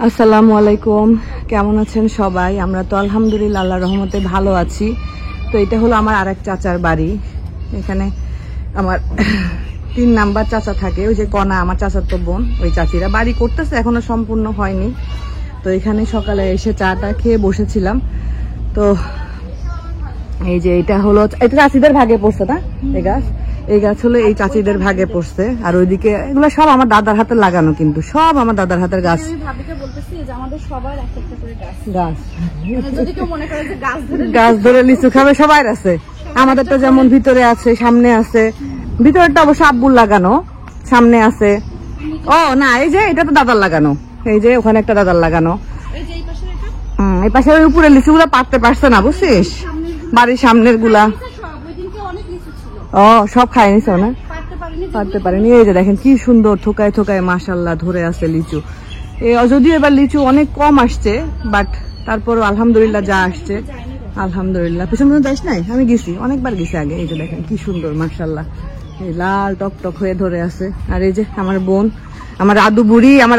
আসসালামু আলাইকুম, কেমন আছেন সবাই? আমরা তো আলহামদুলিল্লাহ আল্লাহর রহমতে ভালো আছি। তো এটা হলো আমার আরেক চাচার বাড়ি। এখানে আমার 3 নাম্বার চাচা থাকে, ওই যে কণা আমার চাচার তো বোন, ওই চাচিরা বাড়ি করতেছে, এখনো সম্পূর্ণ হয়নি। তো এখানে সকালে এসে চাটা খেয়ে বসেছিলাম। তো এই যে এটা হলো, এটা চাচিদের ভাগে পড়ছে না এই গাছ হলো এই চাচিদের ভাগে পড়ছে। আর ওইদিকে এগুলো সব আমার দাদার হাতে লাগানো, কিন্তু সব আমার দাদার হাতের গাছ। গাছ ধরে লিচু খাবে সবাই আছে, আমাদেরটা যেমন ভিতরে আছে, সামনে আছে। ভিতরেরটা অবশ্য আব্বুর লাগানো, সামনে আছে। ও না, এই যে এটা তো দাদার লাগানো, এই যে ওখানে একটা দাদার লাগানো। এই পাশে ওই উপরে লিচু গুলা পারতে পারছে না, বুঝছিস, বাড়ির সামনের গুলা। ও সব খাই নিছো না, পারতে পারেনি। এই যে দেখেন কি সুন্দর থোকায় থোকায় মাশাআল্লাহ ধরে আছে লিচু। যদিও এবার লিচু অনেক কম আসছে, বাট তারপরও আলহামদুলিল্লাহ যা আসছে আলহামদুলিল্লাহ। পিছনে যাস নাই? আমি গেছি, অনেকবার গেছি আগে। এই যে দেখেন কি সুন্দর মাশাআল্লাহ, এই লাল টক টক হয়ে ধরে আছে। আর এই যে আমার বোন, আমার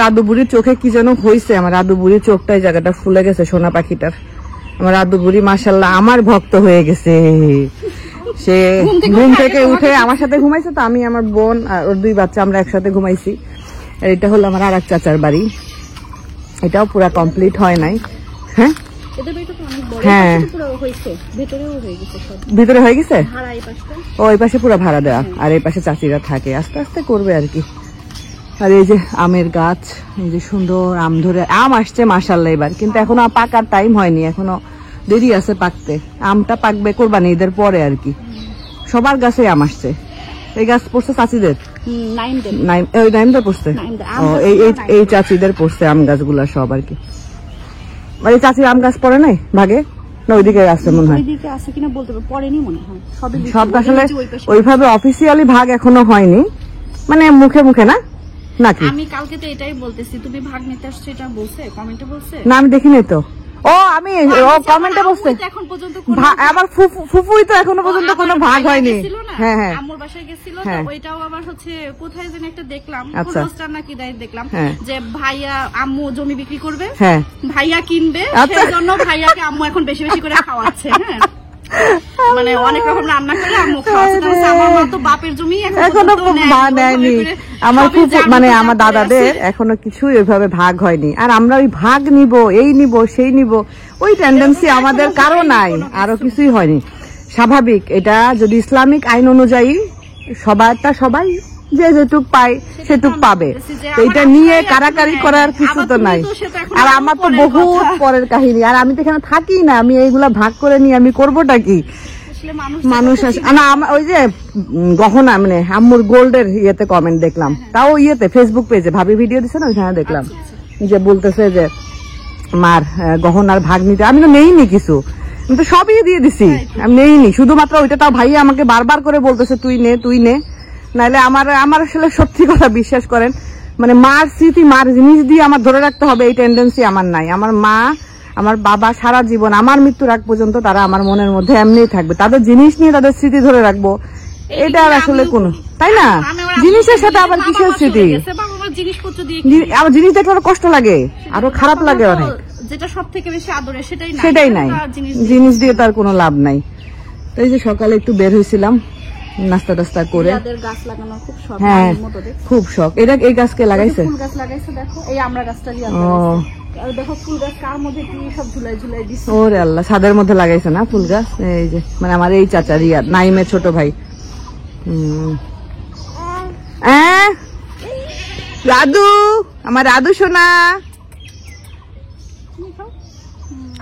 আদু বুড়ির চোখে কি যেন হয়েছে। আমার আদু বুড়ির চোখটা এই জায়গাটা ফুলে গেছে, সোনা পাখিটার। আমার আদু বুড়ি মাশাআল্লাহ আমার ভক্ত হয়ে গেছে। সে ঘুম থেকে উঠে আমার সাথে ঘুমাইছে। তো আমি, আমার বোন আর ওর 2 বাচ্চা আমরা একসাথে ঘুমাইছি। আর এটা হলো আমার আরেক চাচার বাড়ি, এটাও পুরা কমপ্লিট হয় নাই। হ্যাঁ হ্যাঁ, ভিতরে হয়ে গেছে। ও এই পাশে পুরো ভাড়া দেওয়া, আর এই পাশে চাচিরা থাকে, আস্তে আস্তে করবে আর কি। আর এই যে আমের গাছ, এই যে সুন্দর আম ধরে, আম আসছে মাশাআল্লাহ এবার, কিন্তু এখনো পাকার টাইম হয়নি, এখনো দেরি আছে পাকতে। আমটা পাকবে কোরবানি ঈদের পরে আর কি। সবার গাছে আম আসছে। এই গাছ পড়ছে চাচিদের, নাইমদের পড়ছে। এই চাচিদের পড়ছে আম গাছগুলা সব আর কি। এই চাচির আম গাছ পড়ে নাই ভাগে না? ওইদিকে আছে মনে হয়, সব আসলে ওইভাবে অফিসিয়ালি ভাগ এখনো হয়নি, মানে মুখে মুখে না নাকি? আমি কালকে তো এটাই বলতেছি, তুমি ভাগ নিতে আসছো এটা বলছে, কমেন্টে বলছে না, আমি দেখিনি তো। ও আমি কমেন্টে বসছে, আবার ফুফুই তো এখনো পর্যন্ত কোনো ভাগ হয়নি। হ্যাঁ হ্যাঁ, আম্মুর বাসায় গেছিল তো, ওইটাও আবার হচ্ছে কোথায় যেন একটা দেখলাম, পোস্টার নাকি দেখলাম যে ভাইয়া আম্মু জমি বিক্রি করবে, ভাইয়া কিনবে, সেজন্য ভাইয়াকে আম্মু এখন বেশি বেশি করে খাওয়াচ্ছে। হ্যাঁ, মানে অনেক রকম রান্না করে আম্মু খাওয়াচ্ছে। আমার মা তো বাপের জমি এখনো নেয়নি। আমার খুব মানে আমার দাদাদের এখনো কিছু এভাবে ভাগ হয়নি। আর আমরা ওই ভাগ নিব, এই নিব, সেই নিব, ওই টেন্ডেন্সি আমাদের কারো নাই, আরো কিছুই হয়নি। স্বাভাবিক, এটা যদি ইসলামিক আইন অনুযায়ী সবাই যে যেটুক পায় সেটুক পাবে। এটা নিয়ে কারাকারি করার কিছু তো নাই। আর আমার তো বহুত পরের কাহিনী, আর আমি তো এখানে থাকি না, আমি এইগুলা ভাগ করে নিয়ে আমি করবোটা কি? মানুষ না, ওই যে গহনা মানে আম্মুর গোল্ডের ইয়েতে কমেন্ট দেখলাম, তাও ইয়েতে ফেসবুক পেজে ভাবি ভিডিও দিচ্ছে না, ওইখানে দেখলাম যে বলতেছে যে মার গহনার ভাগ নিতে। আমি তো নেইনি কিছু, আমি তো সবই দিয়ে দিছি, আমি নেইনি শুধুমাত্র ওইটা। তাও ভাইয়া আমাকে বারবার করে বলতেছে তুই নে। নাহলে আমার আসলে সত্যি কথা বিশ্বাস করেন, মানে মার স্মৃতি, মার জিনিস দিয়ে আমার ধরে রাখতে হবে এই টেন্ডেন্সি আমার নাই। আমার মা, আমার বাবা সারা জীবন, আমার মৃত্যুর আগ পর্যন্ত তারা আমার মনের মধ্যে এমনিই থাকবে। তাদের জিনিস নিয়ে তাদের স্মৃতি ধরে রাখবো, এটা আর আসলে কোনো, তাই না? জিনিসের সাথে আবার কিসের স্মৃতি? আমার জিনিস দেখলে আরো কষ্ট লাগে, আরো খারাপ লাগে অনেক। যেটা সব থেকে বেশি আদরে সেটাই নাই, জিনিস দিয়ে তার কোনো লাভ নাই। তো এই যে সকালে একটু বের হয়েছিলাম নাস্তা টাস্তা করে। হ্যাঁ খুব শখ। এটা এই গাছকে লাগাইছে, ওরে আল্লাহ, ছাদের মধ্যে লাগাইছে না ফুল গাছ। এই যে মানে আমার এই চাচা রিয়াদ, নাইমের ছোট ভাই। রাধু, আমার রাধু সোনা।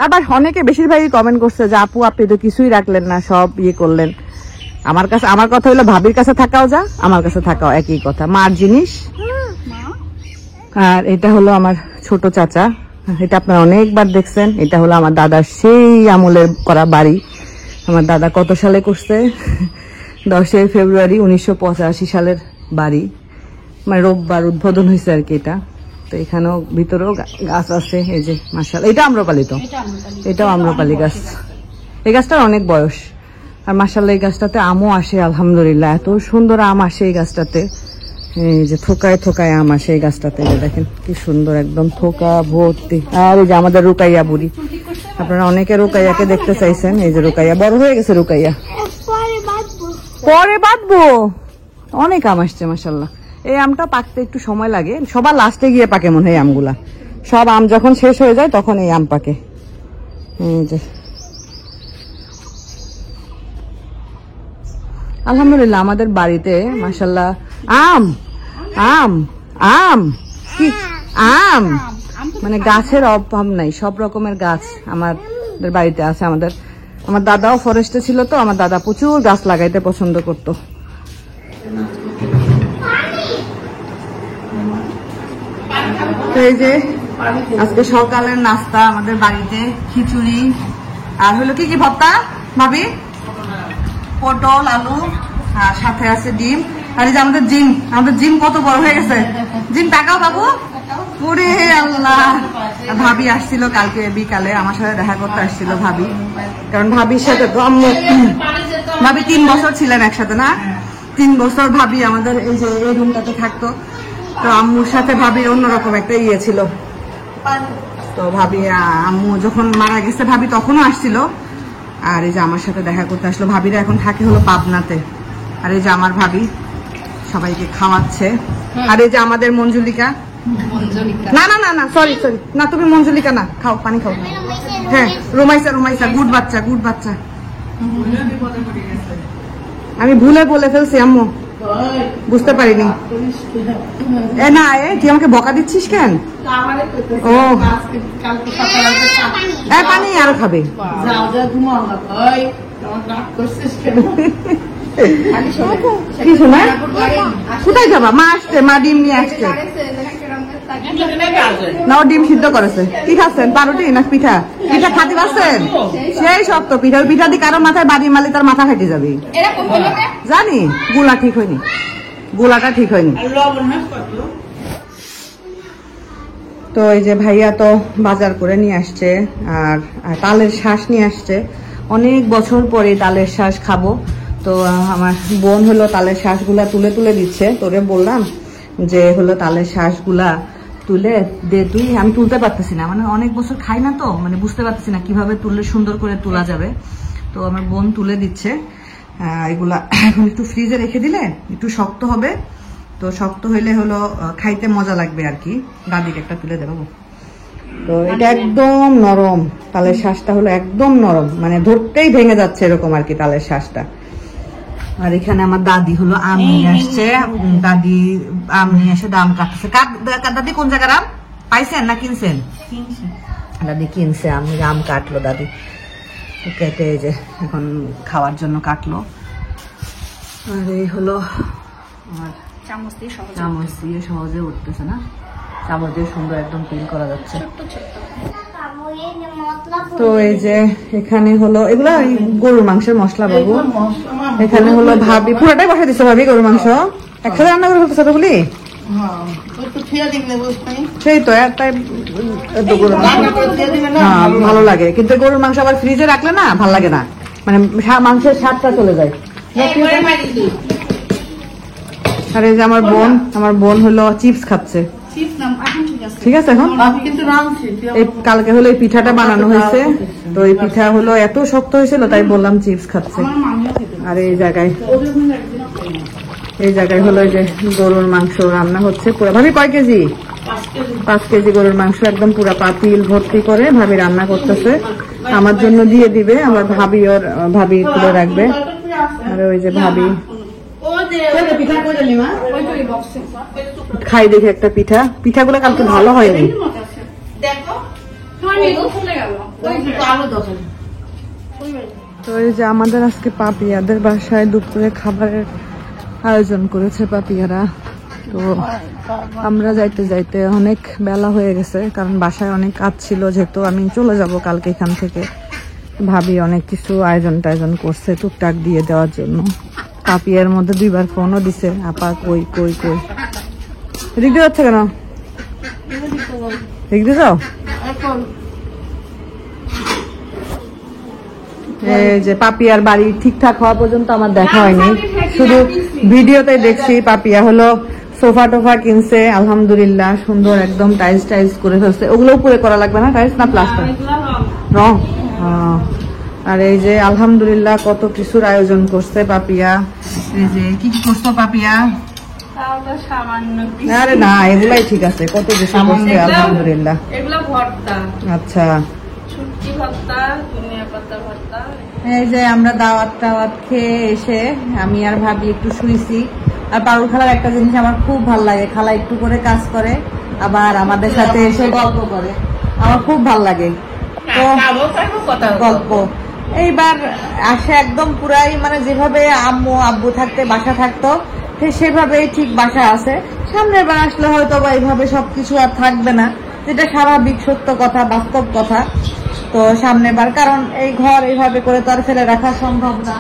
আবার অনেকে বেশিরভাগই কমেন্ট করছে যে আপু আপনি তো কিছুই রাখলেন না, সব ইয়ে করলেন। আমার কথা হলো ভাবির কাছে থাকাও যা, আমার কাছে থাকাও একই কথা, মার জিনিস। আর এটা হলো আমার ছোট চাচা, এটা আপনারা অনেকবার দেখছেন। এটা হলো আমার দাদার সেই আমলের করা বাড়ি। আমার দাদা কত সালে করছে? 10 ফেব্রুয়ারি 1985 সালের বাড়ি, মানে রোববার উদ্বোধন হয়েছে আর কি এটা। তো এখানেও ভিতরেও গাছ আছে, এই যে মাশাআল্লাহ, এটা আম্রপালি, তো এটাও আম্রপালি গাছ। এই গাছটার অনেক বয়স। আর মাশাআল্লাহ এই গাছটাতে আমও আসে আলহামদুলিল্লাহ, এত সুন্দর আম আসে এই গাছটাতে, এই যে থোকায় থোকায় আম আসে এই গাছটাতে, দেখেন কি সুন্দর একদম থোকা ভর্তি। আর এই যে আমাদের রুকাইয়া বুড়ি, আপনারা অনেকে রুকাইয়াকে দেখতে চাইছেন। এই যে রুকাইয়া বড় হয়ে গেছে, রুকাইয়া পরে বাঁধবো। অনেক আম আসছে মাশাআল্লাহ। এই আমটা পাকতে একটু সময় লাগে, সবার লাস্টে গিয়ে পাকে মনে হয় আমগুলা। সব আম যখন শেষ হয়ে যায় তখন এই আম পাকে। এই যে আলহামদুলিল্লাহ আমাদের বাড়িতে মাশাআল্লাহ আম আম আম কি আম মানে গাছের অভাব নাই, সব রকমের গাছ আমাদের বাড়িতে আছে। আমার দাদাও ফরেস্টে ছিল, তো আমার দাদা প্রচুর গাছ লাগাইতে পছন্দ করত। এই যে আজকে সকালের নাস্তা আমাদের বাড়িতে খিচুড়ি আর হলো কি কি ভর্তা ভাবি, পটল আলু আর সাথে আছে ডিম। আর এই যে আমাদের জিম কত বড় হয়ে গেছে। জিম টাকাও বাবু, ওরে আল্লাহ। ভাবি আসছিল কালকে বিকালে, আমার সাথে দেখা করতে আসছিল ভাবি, কারণ ভাবির সাথে তো ভাবি 3 বছর ছিলেন একসাথে না, 3 বছর ভাবি আমাদের এই যে এই রুমটাতে থাকতো। তো আম্মুর সাথে ভাবির অন্যরকম একটা ইয়ে ছিল। তো ভাবি আম্মু যখন মারা গেছে ভাবি তখনও আসছিল, আর এই যে আমার সাথে দেখা করতে আসলো। ভাবিরা এখন থাকে হলো পাবনাতে। আর এই যে আমার ভাবি সবাইকে খাওয়াচ্ছে। আর এই যে আমাদের মঞ্জুলিকা, না না না না সরি না, তুমি মঞ্জুলিকা না, খাও পানি খাও। হ্যাঁ রুমাইসা গুড বাচ্চা। আমি ভুলে বলে ফেলছি আম্মু, বুঝতে পারিনি। এ না তুই আমাকে বকা দিচ্ছিস কেন? ও পানি আরো খাবে। কি শোনা, কোথায় যাবা? মা আসছে, মা ডিম নিয়ে আসছে। না ও ডিম সিদ্ধ করেছে। কি খাচ্ছেন, পাউরুটি না পিঠা? পিঠা খাতে পারছেন? সেই শক্ত পিঠা, ওই পিঠা দিয়ে কারো মাথায় বাড়ি মারলে তার মাথা ফেটে যাবে। জানি গোলাটা ঠিক হয়নি। তো এই যে ভাইয়া তো বাজার করে নিয়ে আসছে আর তালের শ্বাস নিয়ে আসছে। অনেক বছর পরে তালের শ্বাস খাবো। তো আমার বোন হলো তালের শ্বাসগুলা তুলে দিচ্ছে। তোরে বললাম যে হলো তালের শ্বাসগুলা তুলে দে তুই। আমি তুলতে পারতেছি না, মানে অনেক বছর খাই না, তো মানে বুঝতে পারতেছি না কিভাবে তুললে সুন্দর করে তোলা যাবে। তো আমার বোন তুলে দিচ্ছে। এগুলা এখন একটু ফ্রিজে রেখে দিলে একটু শক্ত হবে, তো শক্ত হইলে হলো খাইতে মজা লাগবে আর কি। দাদিকে একটা তুলে দেবো। তো এটা একদম নরম, তালের শ্বাসটা হলো একদম নরম, মানে ধরতেই ভেঙে যাচ্ছে এরকম আর কি তালের শ্বাসটা। আর এখানে আমার দাদি হলো আম নিয়ে আসছে। দাদি আম নিয়ে এসে দাম কাটছে। দাদি কোন জায়গার আম পাইছেন না কিনছেন? দাদি কিনছে, আম কাটলো দাদি, কেটে যে এখন খাওয়ার জন্য কাটলো। আর এই হলো আমার চামচ দিয়ে সহজে উঠতেছে না, চামচ দিয়ে সুন্দর একদম পিল করা যাচ্ছে। তো এই যে এখানে হলো এগুলা গরুর মাংসের মশলা বাবু। এখানে হলো ভাবি পুরোটাই বসে দিচ্ছে ভাবি, গরুর মাংস একসাথে রান্না করে ফেলতেছে তো বলি। সেই তো তাই গরুর মাংস ভালো লাগে, কিন্তু গরুর মাংস আবার ফ্রিজে রাখলে না ভালো লাগে না, মানে মাংসের স্বাদটা চলে যায়। আর এই যে আমার বোন হলো চিপস খাচ্ছে। ঠিক আছে, এখন এই কালকে হলো এই পিঠাটা বানানো হয়েছে, তো এই পিঠা হলো এত শক্ত হয়েছিল তাই বললাম চিপস খাচ্ছে। আর এই জায়গায় হলো এই যে গরুর মাংস রান্না হচ্ছে পুরো। ভাবি কয় কেজি? 5 কেজি গরুর মাংস একদম পুরা পাতিল ভর্তি করে ভাবি রান্না করতেছে। আমার জন্য দিয়ে দিবে, আমার ভাবি তুলে রাখবে। আর ওই যে ভাবি খাই দেখে একটা পিঠাগুলো কালকে ভালো হয়নি। তো এই যে আমাদের আজকে পাপিয়াদের বাসায় দুপুরে খাবারের আয়োজন করেছে পাপিয়ারা। তো আমরা যাইতে অনেক বেলা হয়ে গেছে, কারণ বাসায় অনেক কাজ ছিল, যেহেতু আমি চলে যাব কালকে এখান থেকে। ভাবি অনেক কিছু আয়োজন করছে টুকটাক দিয়ে দেওয়ার জন্য। পাপিয়ার মধ্যে 2বার ফোনও দিছে, আপা কই এদিক দিয়ে যাচ্ছে কেন? এদিক দিয়ে যাও। এই যে পাপিয়ার বাড়ি ঠিকঠাক হওয়া পর্যন্ত আমার দেখা হয়নি, শুধু ভিডিওতে দেখছি। পাপিয়া হলো সোফা টোফা কিনছে আলহামদুলিল্লাহ, সুন্দর একদম টাইলস টাইলস করে ফেলছে। ওগুলো উপরে করা লাগবে না, টাইলস না প্লাস্টার? রং। আর এই যে আলহামদুলিল্লাহ কত কিছুর আয়োজন করছে পাপিয়া। এই যে কি কি করছো পাপিয়া? আরে না, এগুলাই ঠিক আছে, কত কিছু করছে আলহামদুলিল্লাহ। আচ্ছা, এই যে আমরা দাওয়াত টাওয়াত খেয়ে এসে আমি আর ভাবি একটু শুয়েছি। আর পারুল খালার একটা জিনিস আমার খুব ভালো লাগে, খালা একটু করে কাজ করে আবার আমাদের সাথে এসে গল্প করে, আমার খুব ভালো লাগে গল্প। এইবার আসে একদম পুরাই মানে যেভাবে আম্মু আব্বু থাকতে বাসা থাকতো সেভাবেই ঠিক বাসা আছে। সামনের বার আসলে হয়তো বা এইভাবে সবকিছু আর থাকবে না, যেটা স্বাভাবিক সত্য কথা, বাস্তব কথা। তো সামনের বার, কারণ এই ঘর এইভাবে করে তো আর ফেলে রাখা সম্ভব না,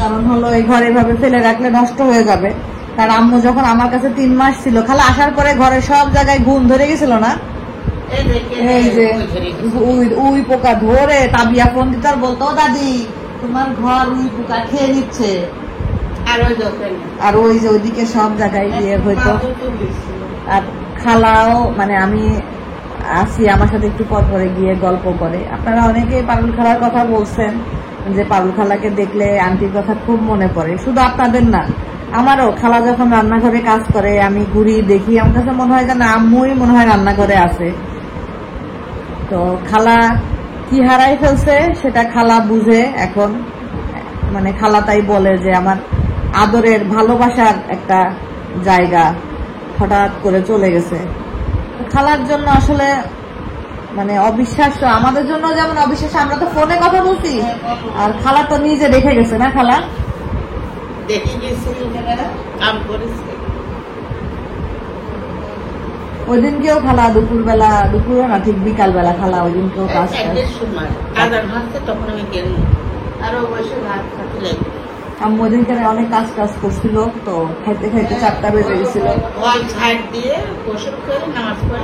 কারণ হলো এই ঘর এইভাবে ফেলে রাখলে নষ্ট হয়ে যাবে। কারণ আম্মু যখন আমার কাছে 3 মাস ছিল, খালা আসার পরে ঘরের সব জায়গায় ঘুম ধরে গেছিল না, এই যে উই পোকা ধরে তাবিয়া ফোন দিতে আর বলতো দাদি তোমার ঘর উই পোকা খেয়ে নিচ্ছে, আর ওই যে ওইদিকে সব জায়গায় গিয়ে হয়তো। আর খালাও মানে আমি আসি আমার সাথে একটু পর পরে গিয়ে গল্প করে। আপনারা অনেকে পারুল খালার কথা বলছেন যে পারুল খালাকে দেখলে আন্টির কথা খুব মনে পড়ে। শুধু আপনাদের না, আমারও। খালা যখন রান্নাঘরে কাজ করে আমি ঘুরি দেখি, আমার কাছে মনে হয় যেন আম্মুই মনে হয় রান্নাঘরে আছে। তো খালা কি হারাই ফেলছে সেটা খালা বুঝে এখন, মানে খালা তাই বলে যে আমার আদরের ভালোবাসার একটা জায়গা হঠাৎ করে চলে গেছে। খালার জন্য আসলে মানে অবিশ্বাস্য, আমাদের জন্য যেমন অবিশ্বাস্য। আমরা তো ফোনে কথা বলছি, আর খালা তো নিজে দেখে গেছে না, খালা দেখে গেছে, কাম করেছে। ওই দিনকেও খালা দুপুরবেলা, দুপুরও না ঠিক বিকাল বেলা খালা ওই দিনকেও কাজ করে। তখন আমি কেন আরো বসে ভাত খাতে লাগবে। আম্মু ওই দিনকে অনেক কাজ টাজ করছিল, তো খাইতে খাইতে 4টা বেজে গেছিল। ছাড় দিয়ে গোসল করে নামাজ পড়ে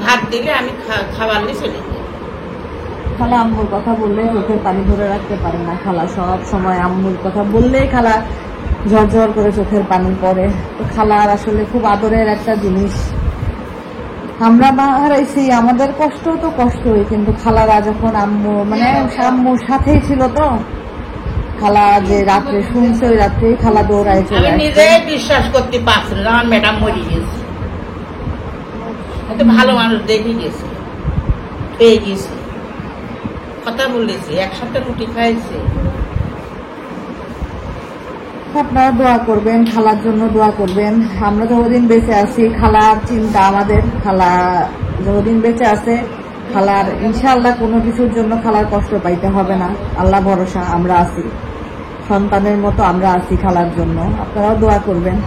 ভাত দিলে আমি খাবার নিয়ে চলে যাই। খালা আম্মুর কথা বললে চোখের পানি ধরে রাখতে পারে না। খালা সব সময় আম্মুর কথা বললেই খালা ঝরঝর করে চোখের পানি পড়ে। তো খালার আসলে খুব আদরের একটা জিনিস। আমরা মা হারাইছি, আমাদের কষ্ট তো কষ্টই, কিন্তু খালারা যখন আম্মু মানে আম্মুর সাথেই ছিল, তো খালা যে রাত্রে শুনছে ওই রাত্রেই খালা দৌড়ায় চলে আসে। নিজেই বিশ্বাস করতে পারছি না আমার ম্যাডাম মরে গেছে। এত ভালো মানুষ দেখে গেছে, পেয়ে গেছে, কথা বলেছে, একসাথে রুটি খাইছে। আপনারা দোয়া করবেন, খালার জন্য দোয়া করবেন। আমরা যতদিন বেঁচে আছি খালার চিন্তা আমাদের। খালা যতদিন বেঁচে আছে খালার ইনশাআল্লাহ কোনো কিছুর জন্য খালার কষ্ট পাইতে হবে না। আল্লাহ ভরসা, আমরা আছি, সন্তানের মতো আমরা আছি খালার জন্য। আপনারাও দোয়া করবেন।